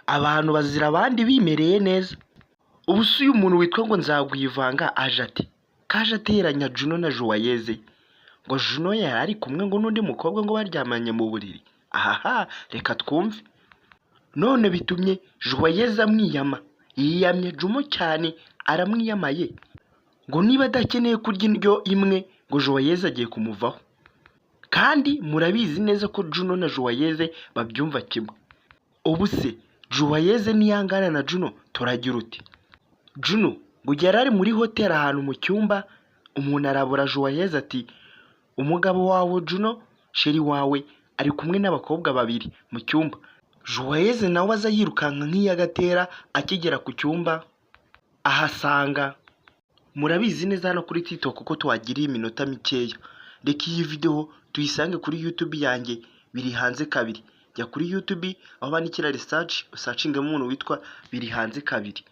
abantu bazira abandi bimereye neza. Ubu si uyu muntu witwa ngo nzagwivanga aje ati kaje ateranya Juno na Juwayeze, ngo Juno yari ari kumwe ngo n'undi mukobwa ngo baryamanye mu buriri. Ahaha, reka twumve. None bitumye Juwayeze amwiyama, yiyamye Juno cyane, aramwiyamaye ngo niba adakeneye kurya indyo imwe ngo Juwayeze agiye kumuvaho. Kandi murabizi neza ko Juno na Juwayeze babyumva kimwe. Ubu se Juwayeze niyangana na Juno turagira uti? Juno ngo yari ari muri hoteli ahantu mu cyumba, umuntu arabura Juwayeze ati umugabo wawe Juno sheri wawe ari kumwe n'abakobwa babiri mu cyumba. Juwayeze nawe aza yirukanka nk'iyagatera, akigera ku cyumba ahasanga. Murabizi neza hano kuri TikTok kuko tuhagiriye iminota mikeya. Reka iyi video tuyisange kuri YouTube yanjye, biri hanze kabiri. Jya kuri YouTube aho bandikira research, usacingamo umuntu witwa biri hanze kabiri,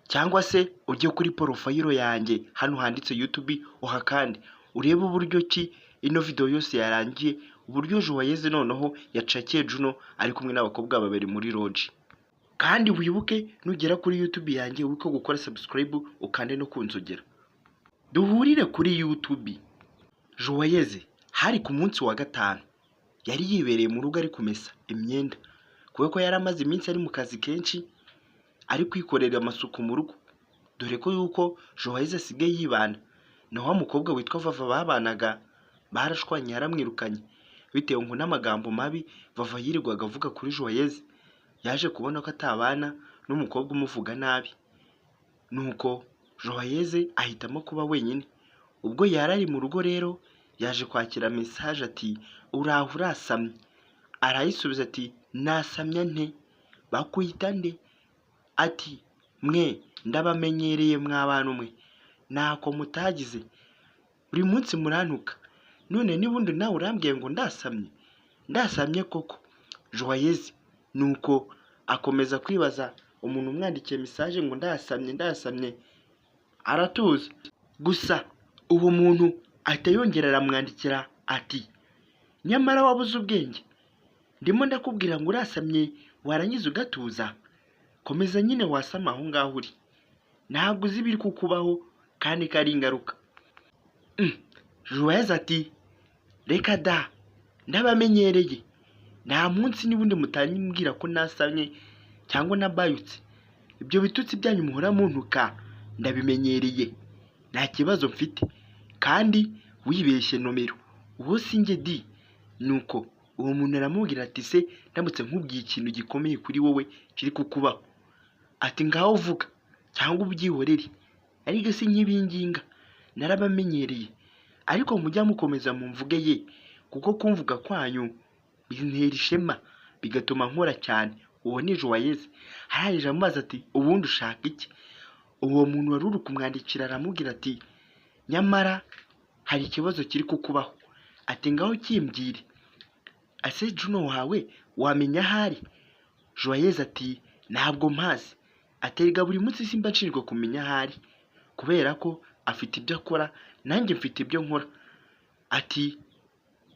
cyangwa se ujye kuri profile yanjye hano handitse YouTube uhakande urebe uburyo ki ino video yose yarangiye, uburyo Juwayeze noneho yacakiye Juno ari kumwe n'abakobwa babiri muri ronji. Kandi wibuke nugera kuri YouTube yanjye wibuke gukora subscribe ukande no kunzogera. Duhurire kuri YouTube. Juwayeze hari ku munsi wa gatanu yari yibereye mu rugo ari kumesa imyenda, kubera ko yari amaze iminsi ari mu kazi kenshi ari kwikorera amasuku mu rugo, dore ko yuko Juwayeze asigaye yibana na wa mukobwa witwa Vava babanaga barashwanye, yaramwirukanye bitewe ngo n'amagambo mabi Vava yirirwaga avuga kuri Juwayeze. Yaje kubona ko atabana n'umukobwa umuvuga nabi, nuko Juwayeze ahitamo kuba wenyine. Ubwo yari ari mu rugo rero yaje kwakira message ati uraho urasamye. Arayisubiza ati nasamya nte, bakwita nde? Ati mwe ndabamenyereye mw'abantu mwe, ntako mutagize, buri munsi murantuka, none nibundi nawe urambwiye ngo ndasamye koko? Juwayeze nuko akomeza kwibaza umuntu umwandikiye message ngo ndasamye aratuza. Gusa uwo muntu ahita yongera aramwandikira ati nyamara wabuze ubwenge, ndimo ndakubwira ngo urasamye warangiza ugatuza, komeza nyine wasama aho ngaho uri, ntabwo uzi ibiri kukubaho kandi kari ingaruka. Juwayeze ati reka da, ndabamenyereye, nta munsi nibundi mutanyibwira ko nasamye cyangwa nabayutse, ibyo bitutsi byanyu muhora muntuka ndabimenyereye, nta kibazo mfite, kandi wibeshye nomero, uwo sinjye di. Nuko uwo muntu aramubwira ati se ndamutse nkubwiye ikintu gikomeye kuri wowe kiri kukubaho, ati ngaho vuga cyangwa ubyihorere, ariko si nk'ibinginga, narabamenyereye, ariko mujya mukomeza mu mvuge ye, kuko kumvuga kwanyu bintera ishema bigatuma nkora cyane. Uwo ni Juwayeze. Harangije amubaza ati ubundi ushaka iki? Uwo muntu wari uri kumwandikira aramubwira ati nyamara hari ikibazo kiri kukubaho, ati ngaho kimbwire, ase Juno wawe wamenya ahari? Juwayeze ati ntabwo mpazi, aterega buri munsi simba nshinzwe kumenya ahari, kubera ko afite ibyo akora nanjye mfite ibyo nkora. Ati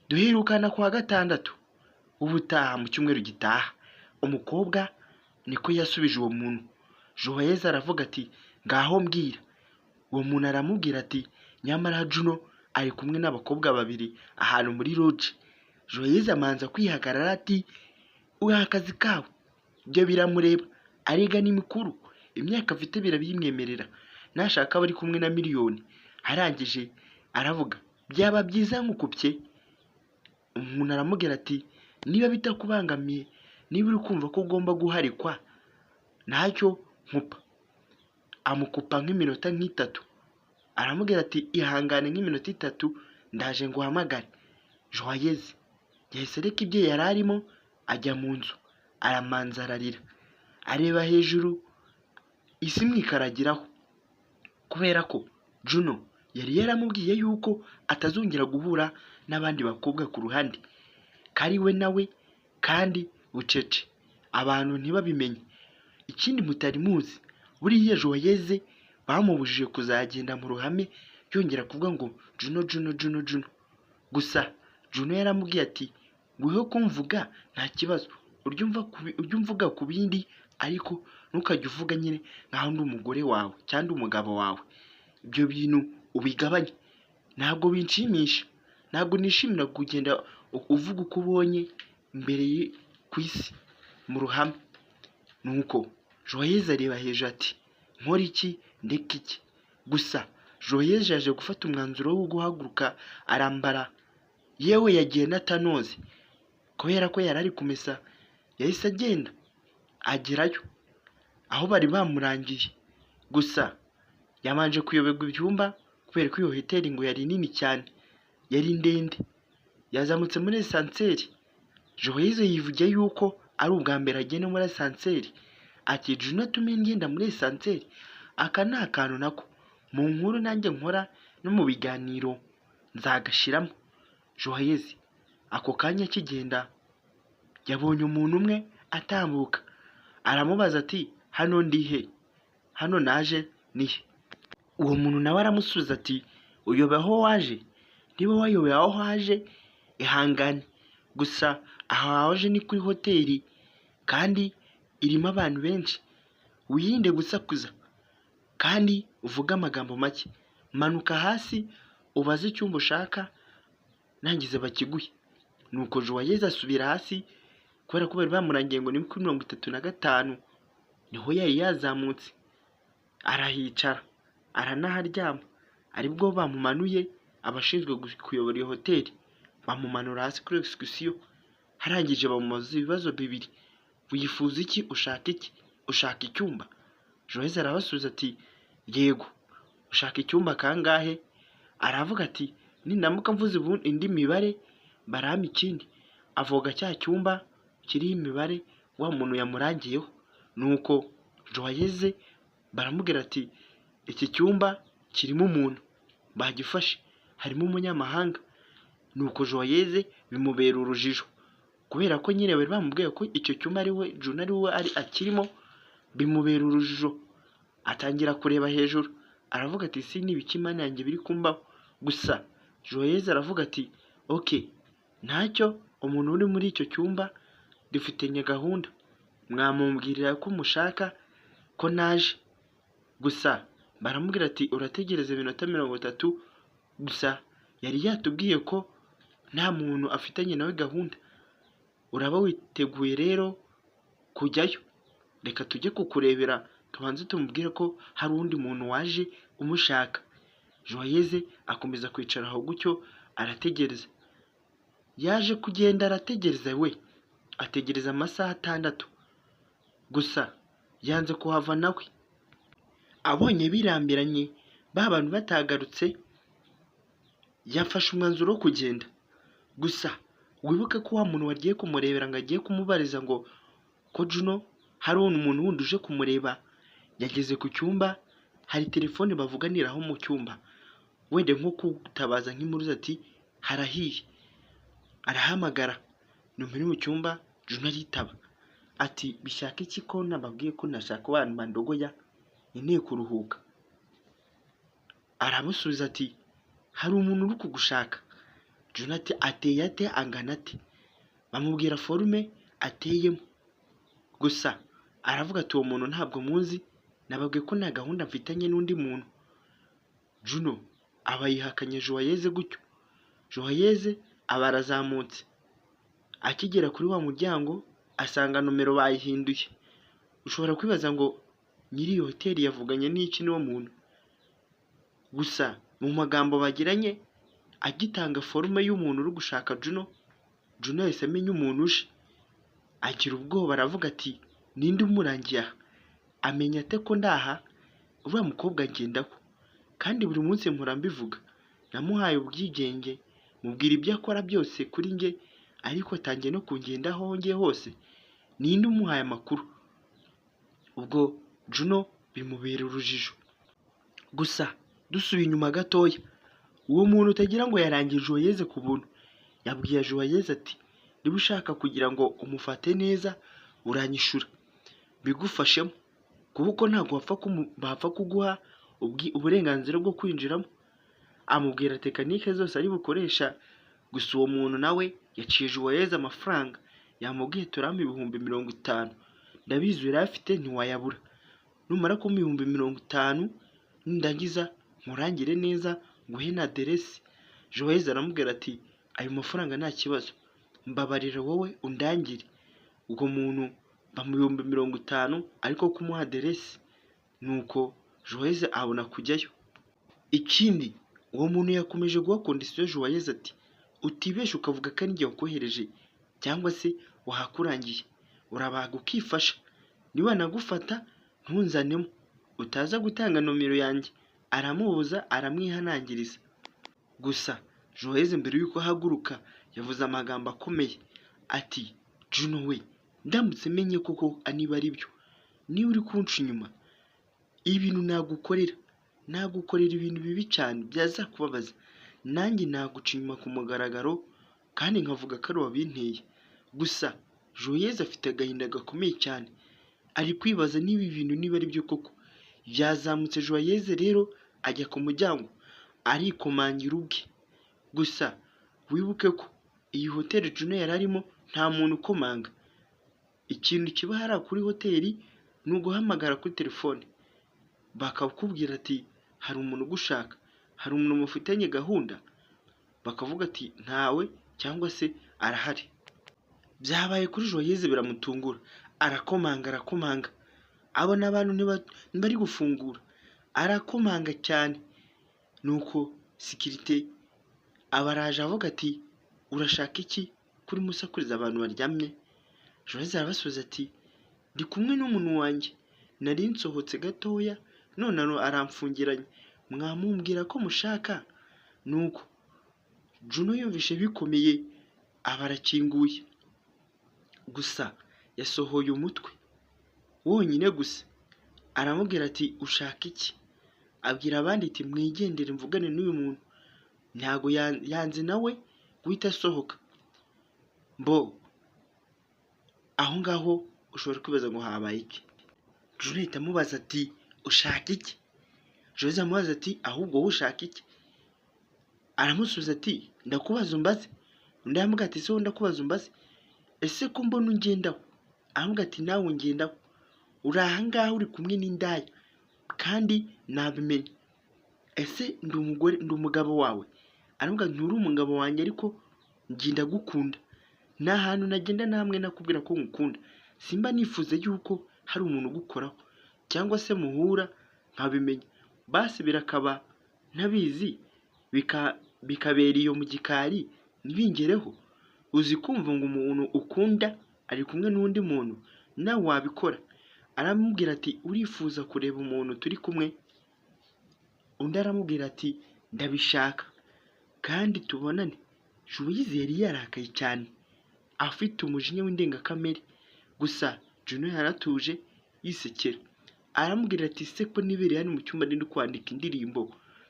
duherukana kuwa gatandatu ubutaha mu cyumweru gitaha. Umukobwa niko yasubije uwo muntu. Juwayeze aravuga ati ngaho mbwira. Uwo muntu aramubwira ati nyamara Juno ari kumwe n'abakobwa babiri ahantu muri ronji. Juwayeze amanza kwihagarara ati uha akazi kawe, ibyo biramureba, arega ni mikuru, imyaka afite birabimwemerera, nashaka bari kumwe na miliyoni. Arangije aravuga byaba byiza nkukupye. Umuntu aramubwira ati niba bitakubangamiye, niba uri kumva ko ugomba guharikwa ntacyo nkupa. Amukupa nk'iminota nk'itatu, aramubwira ati ihangane nk'iminota itatu ndaje ngo uhamagare. Juwayeze yahise areka ibyo yari arimo ajya mu nzu, aramanza ararira, areba hejuru isi imwikaragiraho, kubera ko Juno yari yaramubwiye yuko atazongera guhura n'abandi bakobwa ku ruhande, kari we nawe kandi bucece, abantu ntibabimenye. Ikindi mutari muzi, buriya Juwayeze bamubujije kuzagenda mu ruhame yongera kuvuga ngo Juno. Gusa Juno yaramubwiye ati nguhe kumvuga nta kibazo, ujye umvuga ku bindi ariko ntukajye uvuga nyine nkaho ndi umugore wawe cyangwa umugabo wawe. Ibyo bintu ubigabanye, ntabwo binshimisha, ntabwo nishimira kugenda uvuga uko ubonye imbere ku isi mu ruhame. Nuko Joyeuse areba hejuru ati nkora iki ndeka iki. Gusa Joyeuse yaje gufata umwanzuro wo guhaguruka arambara, yewe yagiye n'atanoze kubera ko yari ari kumesa. Yahise agenda agerayo aho bari bamurangiye. Gusa yabanje kuyoberwa ibyumba kubera ko iyo hoteli ngo yari nini cyane, yari ndende. Yazamutse muri esanseri. Joyeuse yivugiye yuko ari ubwa mbere agenda muri esanseri. Ati Juno atume ngenda muri esanseri, aka ni akantu nako mu nkuru nanjye nkora no mu biganiro nzagashiramo. Joyeuse ako kanya akigenda yabonye umuntu umwe atambuka, aramubaza ati hano ndi he? Hano naje ni he? Uwo muntu nawe aramusubiza ati uyobe aho waje? Niba wayobeye aho waje ihangane, gusa aho waje ni kuri hoteli kandi irimo abantu benshi. Wirinde gusakuza kandi uvuge amagambo make. Manuka hasi ubaze icyumba ushaka nangize bakiguhe. Nuko Joyeuse asubira hasi kubera ko bari bamurangiye ngo ni kuri 35 niho yari yazamutse. Arahicara aranaharyama. Aribwo bamumanuye abashinzwe kuyobora iyo hoteli, bamumanura hasi kuri excursion. Harangije bamubaza ibibazo bibiri: wifuza iki, ushaka iki, ushaka icyumba? Joyeuse arabasubiza ati yego. Ushaka icyumba kangahe? Aravuga ati ninamuka mvuze indi mibare barampa ikindi. Avuga cya cyumba kiriho imibare wa muntu yamurangiyeho. Nuko Joyeuse baramubwira ati iki cyumba kirimo umuntu bagifashe, harimo umunyamahanga. Nuko Joyeuse bimubera urujijo kubera ko nyine bari bamubwiye ko icyo cyumba ari we Juno ari we akirimo. Bimubera urujijo, atangira kureba hejuru, aravuga ati si n'ibiki Imana yanjye biri kumbaho. Gusa Joyeuse aravuga ati okay, ntacyo, umuntu uri muri icyo cyumba dufitanye gahunda, mwamubwirira ko mushaka ko naje. Gusa baramubwira ati urategereza iminota 30. Gusa yari yatubwiye ko nta muntu afitanye nawe gahunda. Uraba witeguye rero kujyayo? Reka tujye kukurebera tubanze tumubwire ko hari undi muntu waje umushaka. Joyeuse akomeza kwicara aho gutyo arategereza. Yaje kugenda arategereza, we ategereza amasaha 6. Gusa yanze kuhava nawe. Abonye birambiranye ba bantu batagarutse, yafashe umwanzuro wo kugenda. Gusa wibuke ko wa muntu wagiye kumurebera ngo agiye kumubariza ngo ko Juno hari umuntu wundi uje kumureba. Yageze ku cyumba, hari telefone bavuganiraho mu cyumba, wende nko kutabaza nk'impuruza ati harahiye. Arahamagara numero mu cyumba. Juno aritaba ati bishaka iki ko nababwiye ko nashaka abantu bandogoya nkeneye kuruhuka? Aramusubiza ati hari umuntu uri kugushaka. Juno ati ateye ate, angana ate? Bamubwira forume ateyemo. Gusa aravuga ati uwo muntu ntabwo muzi, nababwiye ko nta gahunda mfitanye n'undi muntu. Juno aba yihakanye Joyeuse gutyo. Joyeuse aba arazamutse, akigera kuri wa muryango asanga nomero bayihinduye. Ushobora kwibaza ngo nyiri iyo hoteli yavuganye n'iki n'uwo muntu. Gusa mu magambo bagiranye agitanga forume y'umuntu uri gushaka Juno, Juno yahise amenya umuntu uje. Agira ubwoba aravuga ati ninde umurangiye aha? Amenya ate ko ndaha? Uriya mukobwa agendaho kandi buri munsi mpora mbivuga. Namuhaye ubwigenge, mubwira ibyo akora byose kuri nge, ariko atangiye no kungendaho nge hose. Ninde umuhaye amakuru? Ubwo Juno bimubera urujijo. Gusa dusubiye inyuma gatoya, uwo muntu utagira ngo yarangije Joyeuse ku buntu yabwiye Joyeuse ati niba ushaka kugira ngo umufate neza uranyishura bigufashemo, kuko ntabwo bapfa kuguha uburenganzira bwo kwinjiramo. Amubwira tekinike zose ari bukoresha. Gusa uwo muntu nawe yaciye Joyeuse amafaranga yamubwiye turampa ibihumbi 50, ndabizi yari afite ntiwayabura, numara kumpa ibihumbi 50 nindangiza nkurangire neza nguhe na aderesi. Juwayeze aramubwira ati ayo mafaranga nta kibazo, mbabarira wowe undangire. Ubwo muntu bamu 50 ariko kumuha aderesi, nuko Juwayeze abona kujyayo. Ikindi uwo muntu yakomeje guha kondisiyo Juwayeze ati utibeshe ukavuga ko ari njye wakohereje cyangwa se wahakurangiye, urabaga ukifasha, niba nagufata ntunzanemo, utaza gutanga nomero yanjye. Aramubuza aramwihanangiriza. Gusa Juwayeze mbere yuko ahaguruka yavuze amagambo akomeye ati junowe, ndamutse menye koko niba ari byo, niba uri kunca inyuma, ibintu nagukorera ibintu bibi cyane byazakubabaza, nanjye naguca inyuma ku mugaragaro kandi nkavuga ko ari wabinteye. Gusa Juwayeze afite agahinda gakomeye cyane, ari kwibaza niba ibintu niba ari byo koko. Yazamutse Juwayeze rero ajya ku muryango arikomangira ubwe. Gusa wibuke ko iyi hoteli Juno yari arimo nta muntu ukomanga. Ikintu kiba hari kuri hoteli ni uguhamagara kuri telefone bakakubwira ati hari umuntu ugushaka, hari umuntu mufitanye gahunda, bakavuga ati ntawe cyangwa se arahari. Byabaye kuri Juwayeze biramutungura, arakomanga, abona abantu ntibari gufungura, arakomanga cyane. Nuko sikirite abaraje avuga ati urashaka iki kuri musakuriza abantu baryamye? Juwayeze arabasubiza ati ndi kumwe n'umuntu wanjye, nari nsohotse gatoya none aramfungiranye, mwamumbwira ko mushaka. Nuko Juno yumvishe bikomeye abarakinguye, gusa yasohoye umutwe wonyine gusa. Aramubwira ati ushaka iki? Abwira abandi ati mwigendere mvugane n'uyu muntu, ntago yanze nawe guhita asohoka. Mbo aho ngaho ushobora kwibaza ngo habaye iki. Juno ahita amubaza ati ushaka iki? Juwayeze amubaza ati ahubwo wowe ushaka iki? Aramusubiza ati ndakubaza umbaze. Undi aramubwira ati se ndakubaza umbaze, ese ko mbona ungendaho? Aramubwira ati nawe ungendaho, uri aha ngaha uri kumwe n'indaya kandi nabimenye. Ese ndi umugabo wawe? Aramubwira ati nturi umugabo wanjye ariko njye ndagukunda, nta hantu nagenda namwe nakubwira ko ngukunda, simba nifuza yuko hari umuntu ugukoraho cyangwa se muhura nkabimenya, basi birakaba ntabizi bikabera iyo mu gikari ntibingereho. Uzi kumva ngo umuntu ukunda ari kumwe n'undi muntu nawe wabikora? Aramubwira ati urifuza kureba umuntu turi kumwe? Undi aramubwira ati ndabishaka kandi tubonane. Juwayeze yari yarakaye cyane, afite umujinya w'indengakamere. Gusa Juno yaratuje yisekera. Aramubwira ati se ko nibereye hano mu cyumba ndi kwandika indirimbo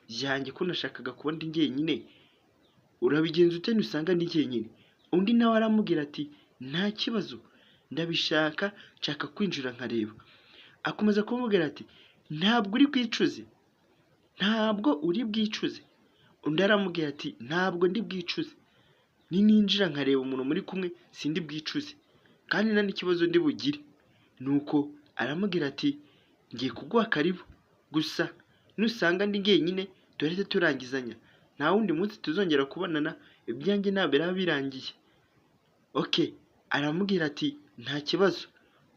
yanjye ko nashakaga kuba ndi njyenyine, urabigenza ute nusanga ndi njyenyine? Undi nawe aramubwira ati nta kibazo, ndabishaka, nshaka kwinjira nkareba. Akomeza kumubwira ati ntabwo uri bwicuze, ntabwo uri bwicuze. Undi aramubwira ati ntabwo ndi bwicuze, ninjira nkareba umuntu muri kumwe sindi bwicuze kandi nta n'ikibazo ndi bugire. Nuko aramubwira ati ngiye kuguha karibu, gusa nusanga ndi njyenyine turahita turangizanya, nta wundi munsi tuzongera kubonana, ibyanjye nabera birangiye. Okay, aramubwira ati nta kibazo,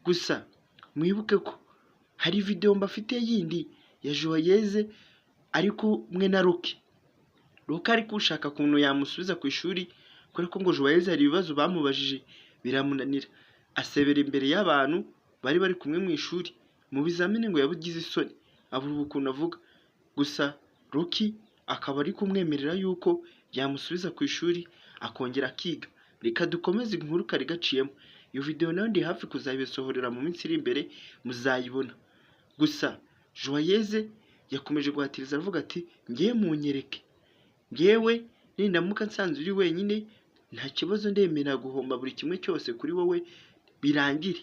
gusa mwibuke ko hari video mbafite yindi ya Juwayeze ari kumwe na Roki ari kushaka kuntu yamusubiza ku ishuri, kubera ko ngo Juwayeze hari ibibazo bamubajije biramunanira, asebera imbere y'abantu bari kumwe mu ishuri. Mu bizamini ngo yabugize isoni abura ukuntu avuga, gusa Roki akaba ari kumwemerera yuko yamusubiza ku ishuri akongera akiga. Reka dukomeze inkuru kari gaciyemo. Iyo video nayo ndi hafi kuzabisohorera mu minsi iri imbere muzayibona. Gusa Juwayeze yakomeje guhatiriza avuga ati ngiye munyereke, ngewe nindamuka nsanze uri wenyine nta kibazo, ndemera guhomba buri kimwe cyose kuri wowe birangire.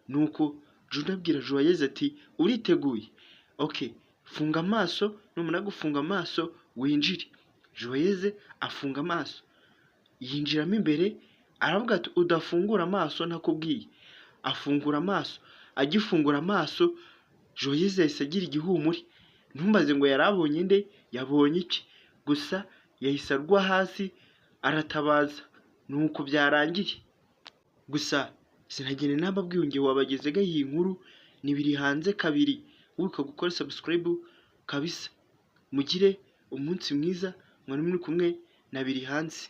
Nuko Juno abwira Juwayeze ati uriteguye? Okay, funga amaso, numara gufunga amaso winjire. Juwayeze afunga amaso yinjiramo imbere, aravuga ati udafungura amaso ntakubwiye. Afungura amaso, agifungura amaso Juwayeze yahise agira igihumure. Ntumbaze ngo yarabonye nde, yabonye iki, gusa yahise agwa hasi aratabaza, nuko byarangiye. Gusa sinagenda nababwiye ngiye wabagezega iyi nkuru ni biri hanze kabiri, wibuka gukora subscribe kabisa. Mugire umunsi mwiza, mwari muri kumwe na biri hanze.